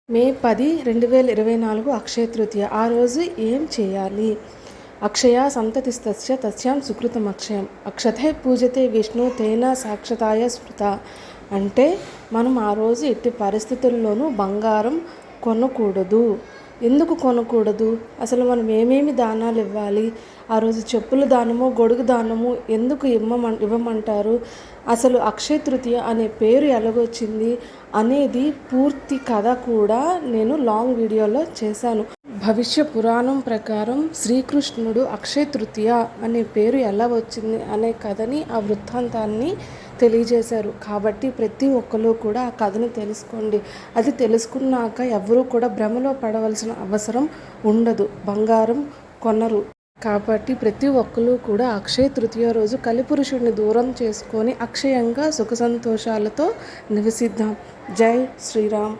మే 10, 2024 అక్షయ తృతీయ. ఆ రోజు ఏం చేయాలి? అక్షయా సంతతిస్తస్య తస్యాం సుకృతమక్షయం అక్షతే పూజతే విష్ణు తేన సాక్షతాయ స్మృత. అంటే మనం ఆ రోజు ఎట్టి పరిస్థితుల్లోనూ బంగారం కొనకూడదు. ఎందుకు కొనకూడదు? అసలు మనం ఏమేమి దానాలు ఇవ్వాలి? ఆ రోజు చెప్పుల దానము, గొడుగు దానము ఎందుకు ఇవ్వమంటారు? అసలు అక్షయ తృతీయ అనే పేరు ఎలాగొచ్చింది అనేది పూర్తి కథ కూడా నేను లాంగ్ వీడియోలో చేశాను. భవిష్య పురాణం ప్రకారం శ్రీకృష్ణుడు అక్షయ తృతీయ అనే పేరు ఎలా వచ్చింది అనే కథని, ఆ వృత్తాంతాన్ని తెలియజేశారు. కాబట్టి ప్రతి ఒక్కరు కూడా ఆ కథని తెలుసుకోండి. అది తెలుసుకున్నాక ఎవరూ కూడా భ్రమలో పడవలసిన అవసరం ఉండదు. బంగారం కొనరు. కాబట్టి ప్రతి ఒక్కరు కూడా అక్షయ తృతీయ రోజు కలిపురుషుడిని దూరం చేసుకొని అక్షయంగా సుఖ సంతోషాలతో నివసిద్దాం. జై శ్రీరామ్.